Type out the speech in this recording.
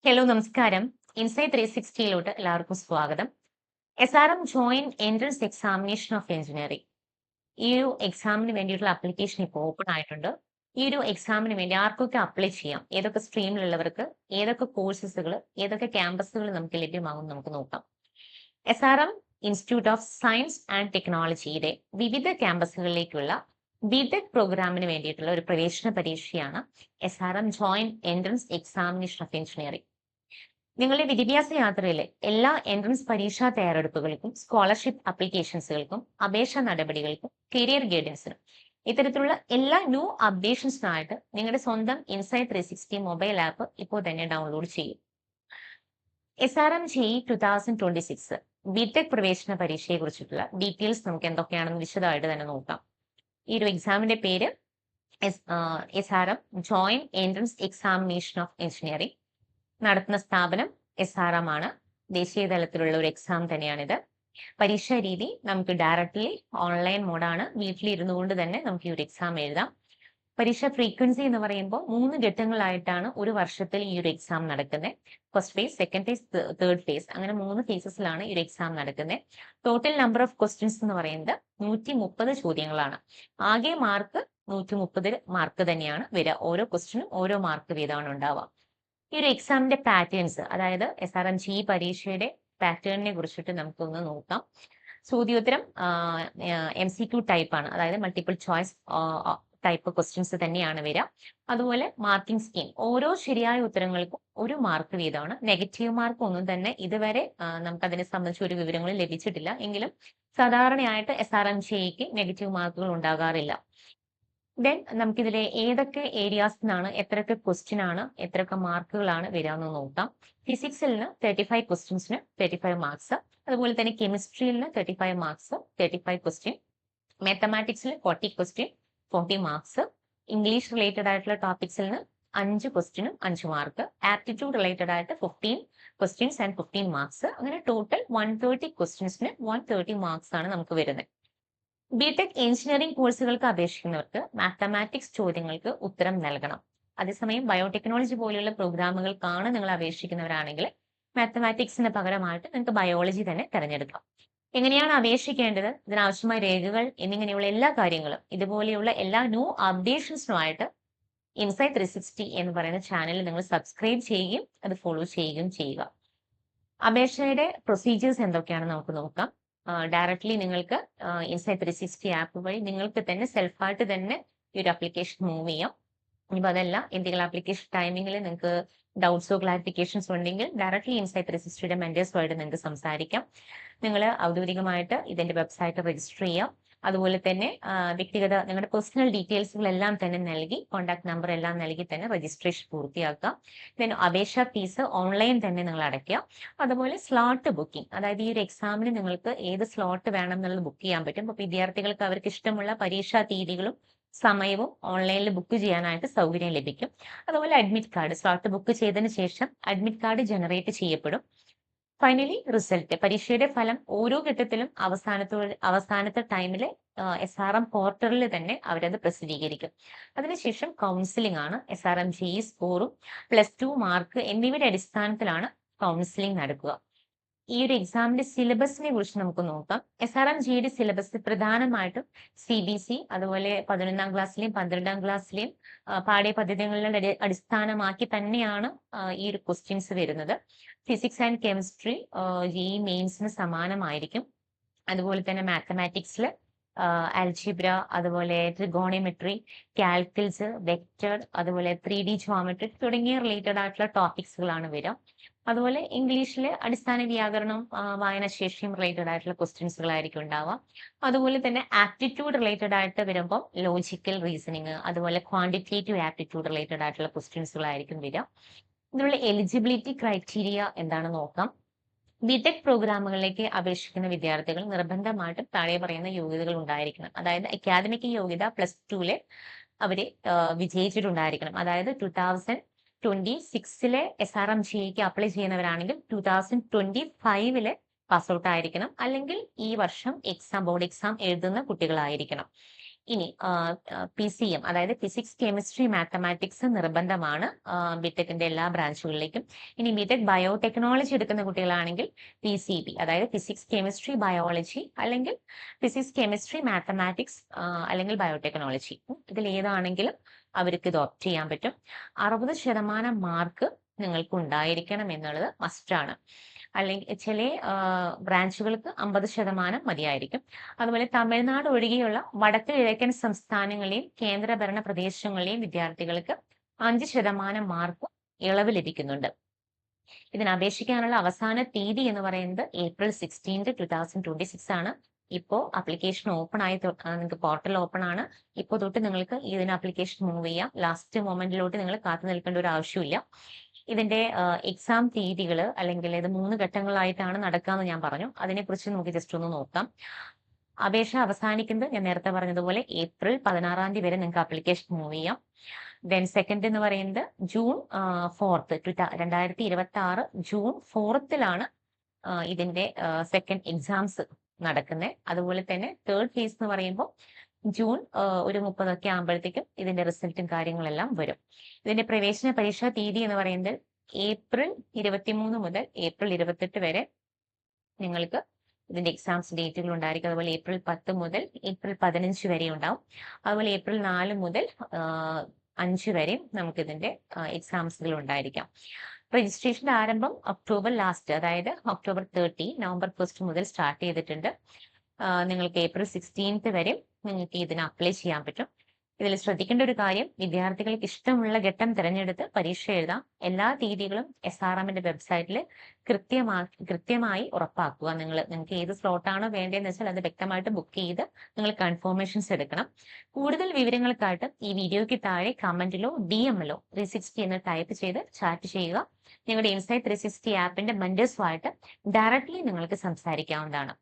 Hello നമസ്കാരം. Insight 360യിലോട്ട് എല്ലാവർക്കും സ്വാഗതം. SRM joint entrance examination of engineering ഈ ഒരു എക്സാമിന് വേണ്ടിയിട്ടുള്ള ആപ്ലിക്കേഷൻ ഇപ്പോൾ ഓപ്പൺ ആയിട്ടുണ്ട്. ഈ ഒരു എക്സാമിന് വേണ്ടി ആർക്കൊക്കെ അപ്ലൈ ചെയ്യാം, ഏതൊക്കെ സ്ട്രീമിലുള്ളവർക്ക്, ഏതൊക്കെ കോഴ്സസുകൾ, ഏതൊക്കെ ക്യാമ്പസുകൾ നമുക്ക് ലഭ്യമാകും നമുക്ക് നോക്കാം. SRM institute of science and ടെക്നോളജിയുടെ വിവിധ ക്യാമ്പസുകളിലേക്കുള്ള ബിടെക് പ്രോഗ്രാമിന് വേണ്ടിയിട്ടുള്ള ഒരു പ്രവേശന പരീക്ഷയാണ് SRM joint entrance examination of engineering. നിങ്ങളുടെ വിദ്യാഭ്യാസ യാത്രയിലെ എല്ലാ എൻട്രൻസ് പരീക്ഷാ തയ്യാറെടുപ്പുകൾക്കും സ്കോളർഷിപ്പ് ആപ്ലിക്കേഷൻസുകൾക്കും അപേക്ഷാ നടപടികൾക്കും കരിയർ ഗൈഡൻസിനും ഇത്തരത്തിലുള്ള എല്ലാ ന്യൂ അപ്ഡേഷൻസിനായിട്ട് നിങ്ങളുടെ സ്വന്തം ഇൻസൈറ്റ് 360 മൊബൈൽ ആപ്പ് ഇപ്പോൾ തന്നെ ഡൗൺലോഡ് ചെയ്യും. SRM JEE 2026 ബിടെക് പ്രവേശന പരീക്ഷയെ കുറിച്ചിട്ടുള്ള ഡീറ്റെയിൽസ് നമുക്ക് എന്തൊക്കെയാണെന്ന് വിശദമായിട്ട് തന്നെ നോക്കാം. ഈ ഒരു എക്സാമിന്റെ പേര് SRM joint entrance examination of engineering. നടത്തുന്ന സ്ഥാപനം SRM ആണ്. ദേശീയ തലത്തിലുള്ള ഒരു എക്സാം തന്നെയാണിത്. പരീക്ഷാ രീതി നമുക്ക് ഡയറക്ട്ലി ഓൺലൈൻ മോഡാണ്. വീട്ടിലിരുന്നു കൊണ്ട് തന്നെ നമുക്ക് ഈ ഒരു എക്സാം എഴുതാം. പരീക്ഷ ഫ്രീക്വൻസി എന്ന് പറയുമ്പോൾ 3 ഘട്ടങ്ങളായിട്ടാണ് ഒരു വർഷത്തിൽ ഈ ഒരു എക്സാം നടക്കുന്നത്. First phase, second phase, third phase, അങ്ങനെ 3 ഫേസസിലാണ് ഈ ഒരു എക്സാം നടക്കുന്നത്. ടോട്ടൽ നമ്പർ ഓഫ് ക്വസ്റ്റ്യൻസ് എന്ന് പറയുന്നത് 130 ചോദ്യങ്ങളാണ്. ആകെ മാർക്ക് 130 മാർക്ക് തന്നെയാണ് വരിക. ഓരോ ക്വസ്റ്റ്യനും ഓരോ മാർക്ക് വീതമാണ് ഉണ്ടാവുക. ഈ ഒരു എക്സാമിന്റെ പാറ്റേൺസ്, അതായത് SRM JEE പരീക്ഷയുടെ പാറ്റേണിനെ കുറിച്ചിട്ട് നമുക്കൊന്ന് നോക്കാം. ചോദ്യോത്തരം MCQ ടൈപ്പ് ആണ്, അതായത് മൾട്ടിപ്പിൾ ചോയ്സ് ടൈപ്പ് ക്വസ്റ്റ്യൻസ് തന്നെയാണ് വരിക. അതുപോലെ മാർക്കിംഗ് സ്കീം, ഓരോ ശരിയായ ഉത്തരങ്ങൾക്കും 1 മാർക്ക് വീതമാണ്. നെഗറ്റീവ് മാർക്ക് ഒന്നും തന്നെ ഇതുവരെ നമുക്ക് അതിനെ സംബന്ധിച്ച് ഒരു വിവരങ്ങളും ലഭിച്ചിട്ടില്ല. എങ്കിലും സാധാരണയായിട്ട് SRM JEEക്ക് നെഗറ്റീവ് മാർക്കുകൾ ഉണ്ടാകാറില്ല. ദെൻ നമുക്കിതിലെ ഏതൊക്കെ ഏരിയാസിനാണ് എത്രയൊക്കെ ക്വസ്റ്റ്യൻ ആണ്, എത്രയൊക്കെ മാർക്കുകളാണ് വരിക എന്ന് നോക്കാം. ഫിസിക്സിൽ 35 ക്വസ്റ്റ്യൻസിന് 35 മാർക്സ്, അതുപോലെ തന്നെ കെമിസ്ട്രിയിൽ 35 മാർക്സ് 35 ക്വസ്റ്റ്യൻ, മാത്തമാറ്റിക്സിൽ 40 ക്വസ്റ്റ്യൻ 40 മാർക്സ്, ഇംഗ്ലീഷ് റിലേറ്റഡ് ആയിട്ടുള്ള ടോപ്പിക്സിൽ 5 ക്വസ്റ്റ്യനും 5 മാർക്ക്, ആപ്റ്റിറ്റ്യൂഡ് റിലേറ്റഡ് ആയിട്ട് 15 ക്വസ്റ്റ്യൻസ് ആൻഡ് 15 മാർക്സ്, അങ്ങനെ ടോട്ടൽ 130 ക്വസ്റ്റ്യൻസിന് 130 മാർക്സ് ആണ് നമുക്ക് വരുന്നത്. ബിടെക് എഞ്ചിനീയറിംഗ് കോഴ്സുകൾക്ക് അപേക്ഷിക്കുന്നവർക്ക് മാത്തമാറ്റിക്സ് ചോദ്യങ്ങൾക്ക് ഉത്തരം നൽകണം. അതേസമയം ബയോടെക്നോളജി പോലെയുള്ള പ്രോഗ്രാമുകൾക്കാണ് നിങ്ങൾ അപേക്ഷിക്കുന്നവരാണെങ്കിൽ മാത്തമാറ്റിക്സിന് പകരമായിട്ട് നിങ്ങൾക്ക് ബയോളജി തന്നെ തിരഞ്ഞെടുക്കാം. എങ്ങനെയാണ് അപേക്ഷിക്കേണ്ടത്, ഇതിനാവശ്യമായ രേഖകൾ എന്നിങ്ങനെയുള്ള എല്ലാ കാര്യങ്ങളും ഇതുപോലെയുള്ള എല്ലാ ന്യൂ അപ്ഡേഷൻസുമായിട്ട് ഇൻസൈറ്റ് 360 എന്ന് പറയുന്ന ചാനൽ നിങ്ങൾ സബ്സ്ക്രൈബ് ചെയ്യുകയും അത് ഫോളോ ചെയ്യുകയും ചെയ്യുക. അപേക്ഷയുടെ പ്രൊസീജിയേഴ്സ് എന്തൊക്കെയാണെന്ന് നമുക്ക് നോക്കാം. ഡയറക്ട്ലി നിങ്ങൾക്ക് ഇൻസൈറ്റ് 360 ആപ്പ് വഴി നിങ്ങൾക്ക് തന്നെ സെൽഫായിട്ട് തന്നെ ഈ ഒരു ആപ്ലിക്കേഷൻ മൂവ് ചെയ്യാം. ഇനിയിപ്പോൾ അതല്ല, എന്തെങ്കിലും ആപ്ലിക്കേഷൻ ടൈമിങ്ങിൽ നിങ്ങൾക്ക് ഡൗട്ട്സോ ക്ലാരിഫിക്കേഷൻസോ ഉണ്ടെങ്കിൽ ഡയറക്ട്ലി ഇൻസൈറ്റ് 360യുടെ മെന്റേഴ്സുമായിട്ട് നിങ്ങൾക്ക് സംസാരിക്കാം. നിങ്ങൾ ഔദ്യോഗികമായിട്ട് ഇതിന്റെ വെബ്സൈറ്റ് രജിസ്റ്റർ ചെയ്യാം. അതുപോലെ തന്നെ വ്യക്തിഗത നിങ്ങളുടെ പേഴ്സണൽ ഡീറ്റെയിൽസുകളെല്ലാം തന്നെ നൽകി, കോൺടാക്ട് നമ്പർ എല്ലാം നൽകി തന്നെ രജിസ്ട്രേഷൻ പൂർത്തിയാക്കാം. പിന്നെ അപേക്ഷാ ഫീസ് ഓൺലൈൻ തന്നെ നിങ്ങൾ അടയ്ക്കുക. അതുപോലെ സ്ലോട്ട് ബുക്കിംഗ്, അതായത് ഈ ഒരു എക്സാമിന് നിങ്ങൾക്ക് ഏത് സ്ലോട്ട് വേണം എന്നുള്ളത് ബുക്ക് ചെയ്യാൻ പറ്റും. അപ്പോൾ വിദ്യാർത്ഥികൾക്ക് അവർക്ക് ഇഷ്ടമുള്ള പരീക്ഷാ തീയതികളും സമയവും ഓൺലൈനിൽ ബുക്ക് ചെയ്യാനായിട്ട് സൗകര്യം ലഭിക്കും. അതുപോലെ അഡ്മിറ്റ് കാർഡ്, സ്ലോട്ട് ബുക്ക് ചെയ്തതിന് ശേഷം അഡ്മിറ്റ് കാർഡ് ജനറേറ്റ് ചെയ്യപ്പെടും. ഫൈനലി റിസൾട്ട്, പരീക്ഷയുടെ ഫലം ഓരോ ഘട്ടത്തിലും അവസാനത്തെ ടൈമിൽ SRM പോർട്ടലിൽ തന്നെ അവരത് പ്രസിദ്ധീകരിക്കും. അതിനുശേഷം കൗൺസിലിംഗ് ആണ്. SRM JEE സ്കോറും +2 മാർക്ക് എന്നിവയുടെ അടിസ്ഥാനത്തിലാണ് കൗൺസിലിംഗ് നടക്കുക. ഈ ഒരു എക്സാമിന്റെ സിലബസിനെ കുറിച്ച് നമുക്ക് നോക്കാം. SRM JEE സിലബസ് പ്രധാനമായിട്ടും CBSE, അതുപോലെ 11ാം ക്ലാസ്സിലെയും 12ാം ക്ലാസ്സിലെയും പാഠ്യപദ്ധതികളുടെ അടിസ്ഥാനമാക്കി തന്നെയാണ് ഈ ഒരു ക്വസ്റ്റ്യൻസ് വരുന്നത്. ഫിസിക്സ് ആൻഡ് കെമിസ്ട്രി JEE മെയിൻസിന് സമാനമായിരിക്കും. അതുപോലെ തന്നെ മാത്തമാറ്റിക്സിൽ ആൽജിബ്ര, അതുപോലെ ട്രിഗോണിമെട്രി, കാൽക്കിൾസ്, വെക്ടർ, അതുപോലെ 3D ജോമെട്രി തുടങ്ങിയ റിലേറ്റഡ് ആയിട്ടുള്ള ടോപ്പിക്സുകളാണ് വരിക. അതുപോലെ ഇംഗ്ലീഷിലെ അടിസ്ഥാന വ്യാകരണം, വായനാശേഷിയും റിലേറ്റഡ് ആയിട്ടുള്ള ക്വസ്റ്റ്യൻസുകളായിരിക്കും ഉണ്ടാവുക. അതുപോലെ തന്നെ ആപ്റ്റിറ്റ്യൂഡ് റിലേറ്റഡ് ആയിട്ട് വരുമ്പോൾ ലോജിക്കൽ റീസണിങ്, അതുപോലെ ക്വാണ്ടിറ്റേറ്റീവ് ആപ്റ്റിറ്റ്യൂഡ് റിലേറ്റഡ് ആയിട്ടുള്ള ക്വസ്റ്റ്യൻസുകളായിരിക്കും വരിക. ഇതിനുള്ള എലിജിബിലിറ്റി ക്രൈറ്റീരിയ എന്താണെന്ന് നോക്കാം. ബിടെക് പ്രോഗ്രാമുകളിലേക്ക് അപേക്ഷിക്കുന്ന വിദ്യാർത്ഥികൾ നിർബന്ധമായിട്ടും താഴെ പറയുന്ന യോഗ്യതകൾ ഉണ്ടായിരിക്കണം. അതായത് അക്കാദമിക് യോഗ്യത +2 അവര് വിജയിച്ചിട്ടുണ്ടായിരിക്കണം. അതായത് 2026 SRM JEEക്ക് അപ്ലൈ ചെയ്യുന്നവരാണെങ്കിൽ 2025 പാസ് ഔട്ട് ആയിരിക്കണം. അല്ലെങ്കിൽ ഈ വർഷം ബോർഡ് എക്സാം എഴുതുന്ന കുട്ടികളായിരിക്കണം. ഇനി PCM അതായത് ഫിസിക്സ്, കെമിസ്ട്രി, മാത്തമാറ്റിക്സ് നിർബന്ധമാണ് ബിടെക്കിന്റെ എല്ലാ ബ്രാഞ്ചുകളിലേക്കും. ഇനി ബിടെക് ബയോടെക്നോളജി എടുക്കുന്ന കുട്ടികളാണെങ്കിൽ PCB അതായത് ഫിസിക്സ്, കെമിസ്ട്രി, ബയോളജി അല്ലെങ്കിൽ ഫിസിക്സ്, കെമിസ്ട്രി, മാത്തമാറ്റിക്സ് അല്ലെങ്കിൽ ബയോടെക്നോളജി, ഇതിൽ ഏതാണെങ്കിലും അവർക്ക് ഇത് ഓപ്റ്റ് ചെയ്യാൻ പറ്റും. 60% മാർക്ക് നിങ്ങൾക്ക് ഉണ്ടായിരിക്കണം എന്നുള്ളത് മസ്റ്റാണ്. അല്ലെങ്കിൽ ചില ബ്രാഞ്ചുകൾക്ക് 50% മതിയായിരിക്കും. അതുപോലെ തമിഴ്നാട് ഒഴികെയുള്ള വടക്ക് കിഴക്കൻ സംസ്ഥാനങ്ങളിലെയും കേന്ദ്രഭരണ പ്രദേശങ്ങളിലെയും വിദ്യാർത്ഥികൾക്ക് 5% മാർക്ക് ഇളവ് ലഭിക്കുന്നുണ്ട്. ഇതിന് അപേക്ഷിക്കാനുള്ള അവസാന തീയതി എന്ന് പറയുന്നത് April 16, 2026 ആണ്. ഇപ്പോ ആപ്ലിക്കേഷൻ ഓപ്പൺ ആയി നിങ്ങൾക്ക് പോർട്ടൽ ഓപ്പൺ ആണ്. ഇപ്പോൾ തൊട്ട് നിങ്ങൾക്ക് ഇതിന് ആപ്ലിക്കേഷൻ മൂവ് ചെയ്യാം. ലാസ്റ്റ് മൊമെന്റിലോട്ട് നിങ്ങൾ കാത്തു നിൽക്കേണ്ട ഒരു ആവശ്യമില്ല. ഇതിന്റെ എക്സാം തീയതികൾ അല്ലെങ്കിൽ ഇത് 3 ഘട്ടങ്ങളായിട്ടാണ് നടക്കാന്ന് ഞാൻ പറഞ്ഞു. അതിനെക്കുറിച്ച് നമുക്ക് ജസ്റ്റ് ഒന്ന് നോക്കാം. അപേക്ഷ അവസാനിക്കുന്നത് ഞാൻ നേരത്തെ പറഞ്ഞതുപോലെ April 16 വരെ നിങ്ങൾക്ക് ആപ്ലിക്കേഷൻ മൂവ് ചെയ്യാം. ദെൻ സെക്കൻഡ് എന്ന് പറയുന്നത് June 4, 2026 June 4 ഇതിന്റെ സെക്കൻഡ് എക്സാംസ് നടക്കുന്നത്. അതുപോലെ തന്നെ തേർഡ് ഫേസ് എന്ന് പറയുമ്പോൾ ജൂൺ ഒരു 30 ആകുമ്പോഴത്തേക്കും ഇതിന്റെ റിസൾട്ടും കാര്യങ്ങളെല്ലാം വരും. ഇതിന്റെ പ്രവേശന പരീക്ഷാ തീയതി എന്ന് പറയുന്നത് April 23 മുതൽ April 28 വരെ നിങ്ങൾക്ക് ഇതിന്റെ എക്സാംസ് ഡേറ്റുകൾ ഉണ്ടായിരിക്കും. അതുപോലെ April 10 മുതൽ April 15 വരെ ഉണ്ടാവും. അതുപോലെ April 4 മുതൽ 5 വരെ നമുക്ക് ഇതിന്റെ എക്സാംസുകൾ ഉണ്ടായിരിക്കാം. രജിസ്ട്രേഷന്റെ ആരംഭം October ലാസ്റ്റ്, അതായത് October 30, November 1 മുതൽ സ്റ്റാർട്ട് ചെയ്തിട്ടുണ്ട്. നിങ്ങൾക്ക് April 16 വരെ നിങ്ങൾക്ക് ഇതിന് അപ്ലൈ ചെയ്യാൻ പറ്റും. ഇതിൽ ശ്രദ്ധിക്കേണ്ട ഒരു കാര്യം, വിദ്യാർത്ഥികൾക്ക് ഇഷ്ടമുള്ള ഘട്ടം തിരഞ്ഞെടുത്ത് പരീക്ഷ എഴുതാം. എല്ലാ തീയതികളും SRMന്റെ വെബ്സൈറ്റിൽ കൃത്യമായി ഉറപ്പാക്കുക. നിങ്ങൾക്ക് ഏത് സ്ലോട്ടാണോ വേണ്ടതെന്ന് വെച്ചാൽ അത് വ്യക്തമായിട്ട് ബുക്ക് ചെയ്ത് നിങ്ങൾ കൺഫർമേഷൻസ് എടുക്കണം. കൂടുതൽ വിവരങ്ങൾക്കായിട്ട് ഈ വീഡിയോയ്ക്ക് താഴെ കമന്റിലോ DMലോ 360 എന്ന് ടൈപ്പ് ചെയ്ത് ചാറ്റ് ചെയ്യുക. നിങ്ങളുടെ ഇൻസൈറ്റ് 360 ആപ്പിന്റെ മെന്റേഴ്സുമായിട്ട് ഡയറക്ട്ലി നിങ്ങൾക്ക് സംസാരിക്കാവുന്നതാണ്.